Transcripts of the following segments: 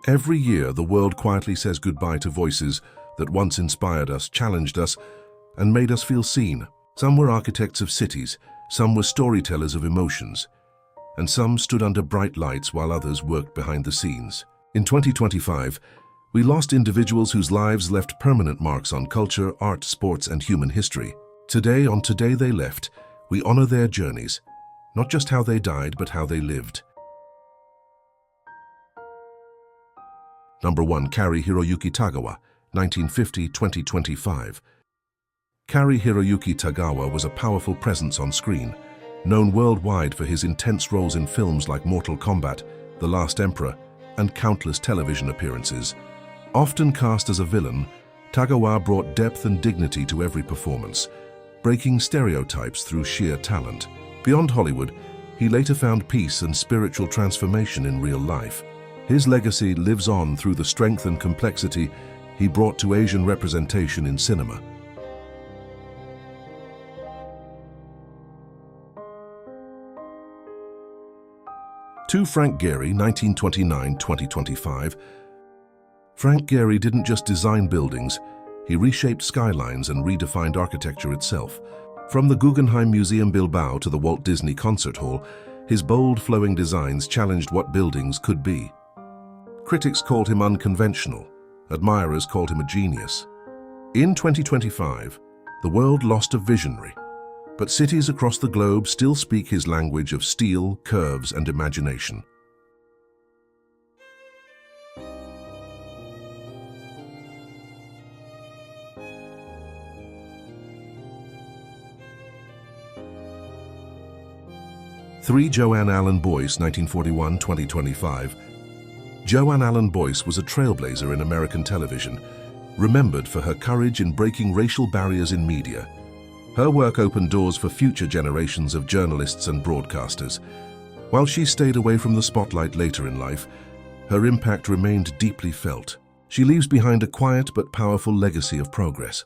Every year, the world quietly says goodbye to voices that once inspired us, challenged us, and made us feel seen. Some were architects of cities, some were storytellers of emotions, and some stood under bright lights while others worked behind the scenes. In 2025, we lost individuals whose lives left permanent marks on culture, art, sports, and human history. Today, on Today They Left, we honor their journeys, not just how they died, but how they lived. Number 1. Cary-Hiroyuki Tagawa, 1950-2025. Cary-Hiroyuki Tagawa was a powerful presence on screen, known worldwide for his intense roles in films like Mortal Kombat, The Last Emperor, and countless television appearances. Often cast as a villain, Tagawa brought depth and dignity to every performance, breaking stereotypes through sheer talent. Beyond Hollywood, he later found peace and spiritual transformation in real life. His legacy lives on through the strength and complexity he brought to Asian representation in cinema. To Frank Gehry, 1929-2025. Frank Gehry didn't just design buildings, he reshaped skylines and redefined architecture itself. From the Guggenheim Museum Bilbao to the Walt Disney Concert Hall, his bold, flowing designs challenged what buildings could be. Critics called him unconventional, admirers called him a genius. In 2025, the world lost a visionary, but cities across the globe still speak his language of steel, curves, and imagination. Ann Allen Boyce, 1941-2025. Ann Allen Boyce was a trailblazer in American television, remembered for her courage in breaking racial barriers in media. Her work opened doors for future generations of journalists and broadcasters. While she stayed away from the spotlight later in life, her impact remained deeply felt. She leaves behind a quiet but powerful legacy of progress.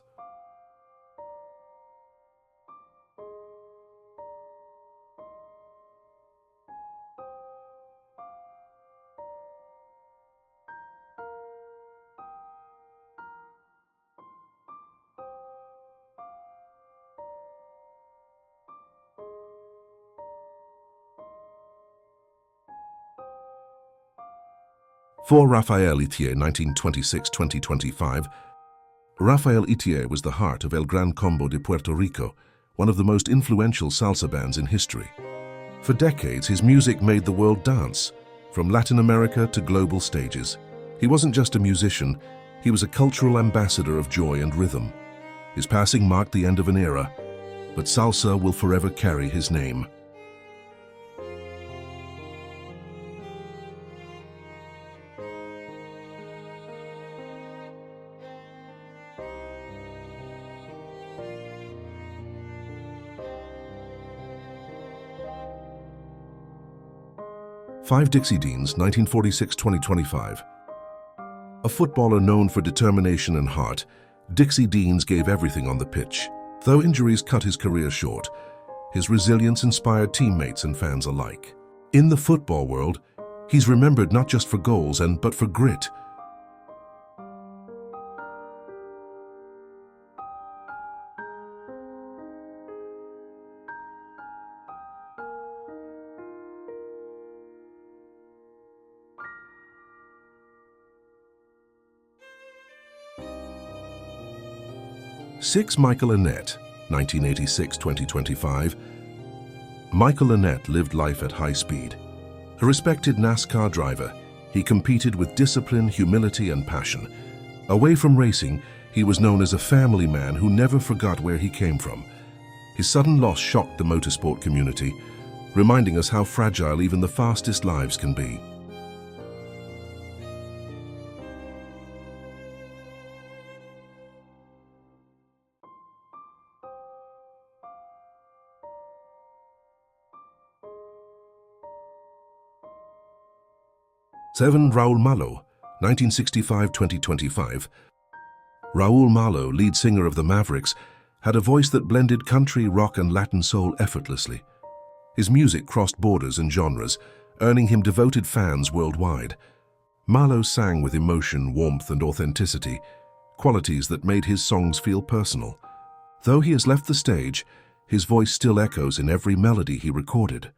For Rafael Ithier, 1926-2025. Rafael Ithier was the heart of El Gran Combo de Puerto Rico, one of the most influential salsa bands in history. For decades, his music made the world dance, from Latin America to global stages. He wasn't just a musician, he was a cultural ambassador of joy and rhythm. His passing marked the end of an era, but salsa will forever carry his name. Dixie Deans, 1946-2025. A footballer known for determination and heart, Dixie Deans gave everything on the pitch. Though injuries cut his career short, his resilience inspired teammates and fans alike. In the football world, he's remembered not just for goals but for grit. Michael Annett, 1986-2025. Michael Annett lived life at high speed. A respected NASCAR driver, he competed with discipline, humility, and passion. Away from racing, he was known as a family man who never forgot where he came from. His sudden loss shocked the motorsport community, reminding us how fragile even the fastest lives can be. Raúl Malo, 1965-2025. Raúl Malo, lead singer of the Mavericks, had a voice that blended country, rock, and Latin soul effortlessly. His music crossed borders and genres, earning him devoted fans worldwide. Marlowe sang with emotion, warmth, and authenticity, qualities that made his songs feel personal. Though he has left the stage, his voice still echoes in every melody he recorded.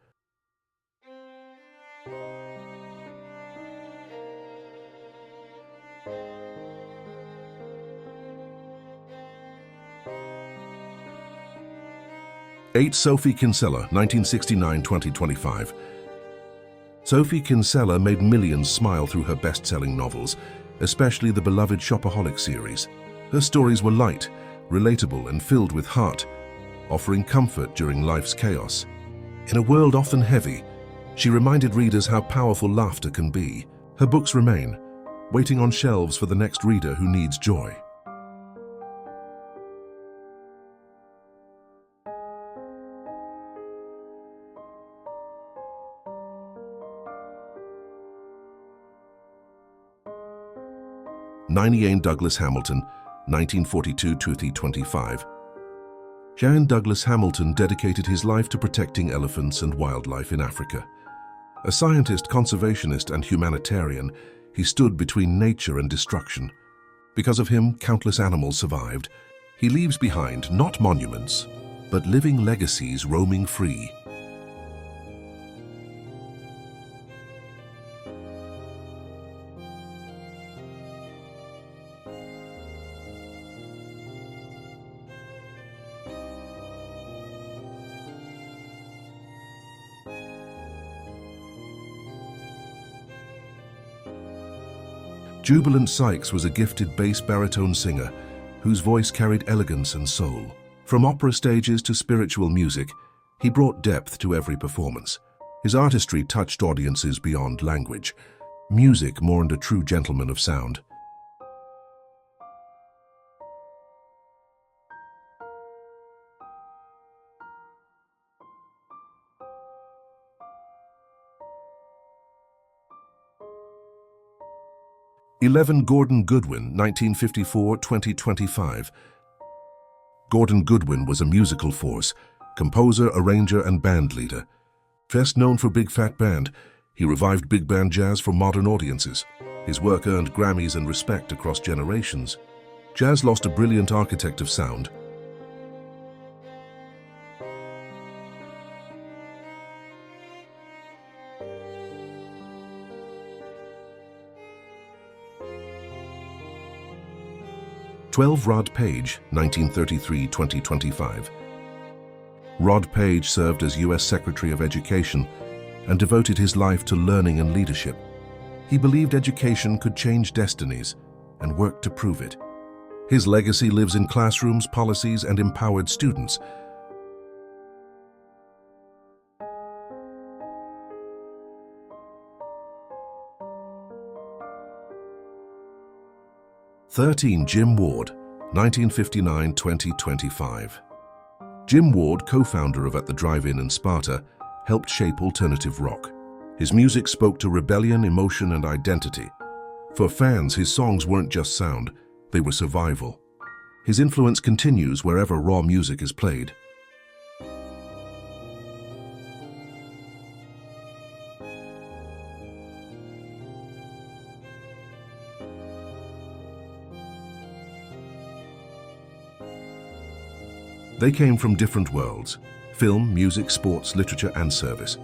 Sophie Kinsella, 1969-2025. Sophie Kinsella made millions smile through her best-selling novels, especially the beloved Shopaholic series. Her stories were light, relatable, and filled with heart, offering comfort during life's chaos. In a world often heavy, she reminded readers how powerful laughter can be. Her books remain, waiting on shelves for the next reader who needs joy. Jane Douglas Hamilton, 1942-2025. Jane Douglas Hamilton dedicated his life to protecting elephants and wildlife in Africa. A scientist, conservationist, and humanitarian, he stood between nature and destruction. Because of him, countless animals survived. He leaves behind not monuments, but living legacies roaming free. Jubilant Sykes was a gifted bass baritone singer whose voice carried elegance and soul. From opera stages to spiritual music, he brought depth to every performance. His artistry touched audiences beyond language. Music mourned a true gentleman of sound. Gordon Goodwin, 1954-2025. Gordon Goodwin was a musical force, composer, arranger, and band leader. Best known for Big Fat Band, he revived big band jazz for modern audiences. His work earned Grammys and respect across generations. Jazz lost a brilliant architect of sound. Rod Page, 1933-2025. Rod Page served as U.S. Secretary of Education and devoted his life to learning and leadership. He believed education could change destinies and worked to prove it. His legacy lives in classrooms, policies, and empowered students. Jim Ward, 1959-2025. Jim Ward, co-founder of At the Drive-In in Sparta, helped shape alternative rock. His music spoke to rebellion, emotion, and identity. For fans, his songs weren't just sound, they were survival. His influence continues wherever raw music is played. They came from different worlds: film, music, sports, literature, and service.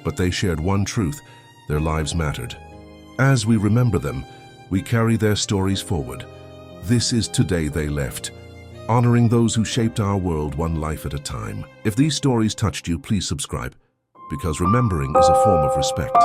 But they shared one truth: their lives mattered. As we remember them, we carry their stories forward. This is Today They Left, honoring those who shaped our world one life at a time. If these stories touched you, please subscribe, because remembering is a form of respect.